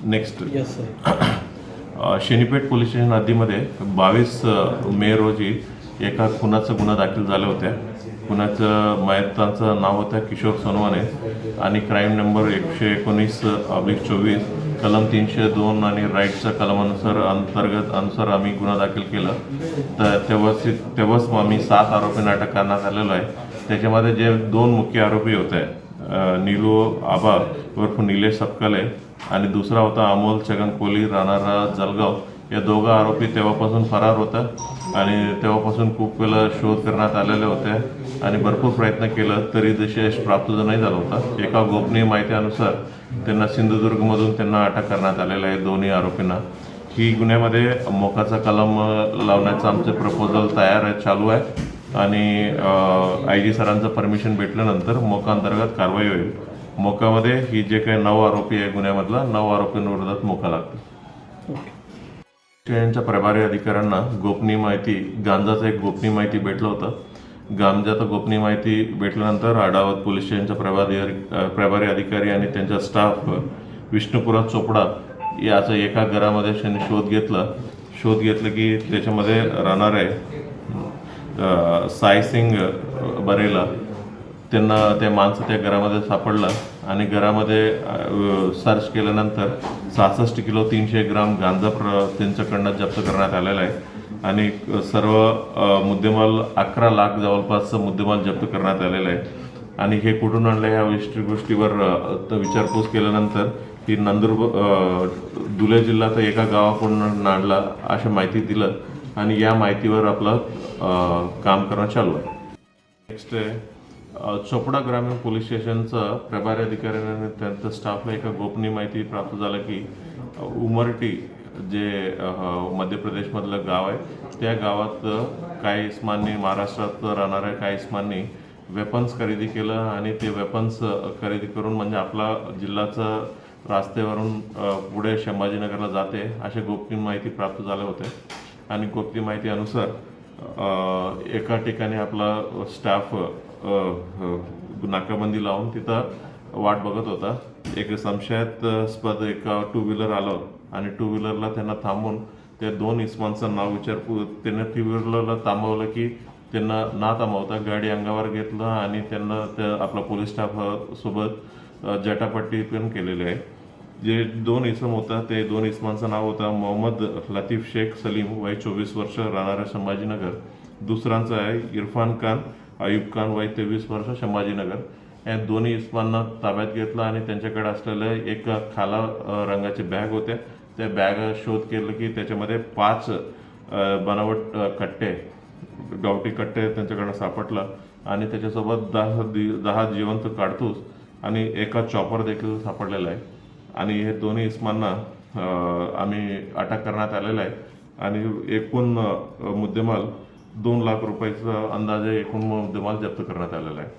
Next yes sir. Shanipeth police station हद्दीमध्ये 22 मे रोजी एका खुनाचा गुन्हा दाखल झाला होता. खुनाचं मयतांचं नाव होतं किशोर सोनवणे आणि क्राईम नंबर 119/24 कलम 302 आणि राईटच्या कलमानुसार अनुसार आम्ही गुन्हा दाखल केला. तर तेव्हाच आम्ही 7 आरोपींना अटक करण्यात आलेलो आहे. त्याच्यामध्ये जे 2 मुख्य आरोपी होते, नीलू आबा उर्फ निलेश सपकाले आणि दुसरा होता अमोल छगन कोली राहणारा जळगाव. या दोघं आरोपी तेव्हापासून फरार होता आणि तेव्हापासून खूप वेळा शोध करण्यात आलेले होते आणि भरपूर प्रयत्न केलं तरी यश प्राप्त नाही झाला होता. एका गोपनीय माहितीनुसार त्यांना सिंधुदुर्गमधून त्यांना अटक करण्यात आलेलं आहे, दोन्ही आरोपींना. ही गुन्ह्यामध्ये मोकाचा कलम लावण्याचं आमचं प्रपोजल तयार आहे, चालू आहे आणि IG सरांचं परमिशन भेटल्यानंतर मोका अंतर्गत कारवाई होईल. मोकामध्ये ही जे काही 9 आरोपी आहे गुन्ह्यामधला 9 आरोपींविरोधात मोका लागतो. यांच्या प्रभारी अधिकाऱ्यांना गोपनीय माहिती गांजाचं एक गोपनीय माहिती भेटलं होतं. गांजाचं गोपनीय माहिती भेटल्यानंतर आडावत पोलीस स्टेशनच्या प्रभारी अधिकारी आणि त्यांचा स्टाफ विष्णुपुरा चोपडा याचं एका घरामध्ये त्यांनी शोध घेतलं की त्याच्यामध्ये राहणार आहे साई सिंग बरेला. त्यांना ते माणसं त्या घरामध्ये सापडलं आणि घरामध्ये सर्च केल्यानंतर 66 किलो 300 ग्राम गांजा त्यांच्याकडनं जप्त करण्यात आलेला आहे आणि सर्व मुद्देमाल 11 लाख जवळपासचं मुद्देमाल जप्त करण्यात आलेला आहे. आणि हे कुठून आणलं ह्या गोष्टीवर विचारपूस केल्यानंतर ही धुळे जिल्ह्यात एका गावाकडून आणला अशी माहिती दिलं आणि या माहितीवर आपलं काम करणं चालू आहे. नेक्स्ट चोपडा ग्रामीण पोलीस स्टेशनचं प्रभारी अधिकाऱ्याने त्यांच्या स्टाफला एका गोपनीय माहिती प्राप्त झालं की उमरटी जे मध्य प्रदेशमधलं गाव आहे त्या गावात काही इस्मांनी महाराष्ट्रात राहणाऱ्या काही इस्मांनी वेपन्स खरेदी केलं आणि ते वेपन्स खरेदी करून म्हणजे आपला जिल्ह्याचं रस्त्यावरून पुढे संभाजीनगरला जाते असे गोपनीय माहिती प्राप्त झाले होते. आणि गोपनीय माहिती अनुसार एका ठिकाणी आपला स्टाफ नाकाबंदी लावून तिथं वाट बघत होता. एक संशयास्पद एक 2 व्हीलर आलं आणि 2 व्हीलरला त्यांना थांबून त्या 2 इस्मांचं नाव त्यांना 2 व्हीलरला थांबवलं की त्यांना ना थांबवता गाडी अंगावर घेतलं आणि त्यांना त्या आपला पोलीस स्टाफ सोबत जटापट्टी पण केलेली आहे. जे 2 इसम होता ते 2 इसमांचं नाव होतं मोहम्मद लतीफ शेख सलीम वय 24 वर्ष राहणाऱ्या संभाजीनगर. दुसऱ्यांचं आहे इरफान खान अयूब खान वय 23 वर्ष संभाजीनगर. या दोन्ही इस्मांना ताब्यात घेतलं आणि त्यांच्याकडे असलेलं एक खाला रंगाचे बॅग होते. त्या बॅग शोध केलं की त्याच्यामध्ये 5 बनावट कट्टे गावठी कट्टे त्यांच्याकडनं सापडलं आणि त्याच्यासोबत 10 जिवंत काडतूस आणि एका चॉपर देखील सापडलेला आहे. आणि हे दोन्ही इस्मांना आम्ही अटक करण्यात आलेला आहे आणि एकूण मुद्देमाल 2 लाख रुपयाचा अंदाजे एकूण मुद्देमाल जप्त करण्यात आलेला आहे.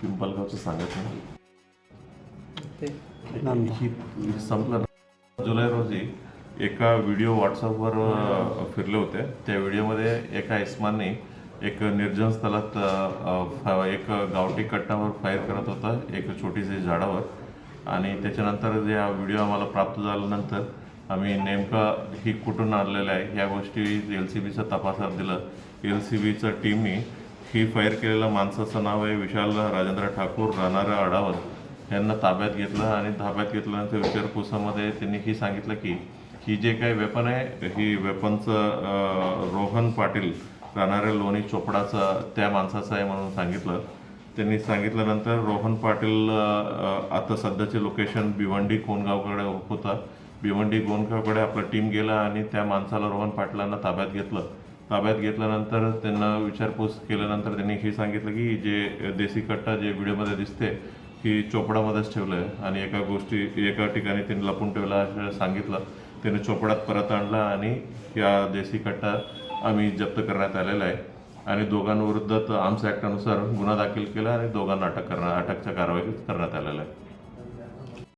पिंपलगावचं सांगत नाही संपलं. जुलै रोजी एका व्हिडिओ व्हॉट्सअपवर फिरले होते. त्या व्हिडिओमध्ये एका इस्मानने एक निर्जन स्थळात एक गावठी कट्टावर फायर करत होता एक छोटीशी झाडावर. आणि त्याच्यानंतर जे हा व्हिडिओ आम्हाला प्राप्त झाल्यानंतर आम्ही नेमका ही कुठून आणलेलं आहे या गोष्टी LCBच्या तपासात दिलं. LCBच्या टीमने ही फायर केलेल्या माणसाचं नाव आहे विशाल राजेंद्र ठाकूर राहणारा अडावत यांना ताब्यात घेतलं आणि ताब्यात घेतल्यानंतर विचारपूसामध्ये त्यांनी ही सांगितलं की ही जे काही वेपन आहे ही वेपनचं रोहन पाटील राहणाऱ्या लोणी चोपडाचा त्या माणसाचं आहे म्हणून सांगितलं. त्यांनी सांगितल्यानंतर रोहन पाटील आता सध्याचे लोकेशन भिवंडी कोणगावकडे होता. भिवंडी कोणगावकडे आपलं टीम गेला आणि त्या माणसाला रोहन पाटलांना ताब्यात घेतलं. ताब्यात घेतल्यानंतर त्यांना विचारपूस केल्यानंतर त्यांनी हे सांगितलं की जे देसी कट्टा जे व्हिडिओमध्ये दिसते की चोपडामध्येच ठेवलं आहे आणि एका ठिकाणी त्यांनी लपून ठेवला असं सांगितलं. त्याने चोपडात परत आणला आणि या देसी कट्टा आम्ही जप्त करण्यात आलेला आहे आणि दोघांविरुद्ध आर्म्स ॲक्टनुसार गुन्हा दाखल केला आणि दोघांना अटकच्या कारवाई करण्यात आलेला आहे.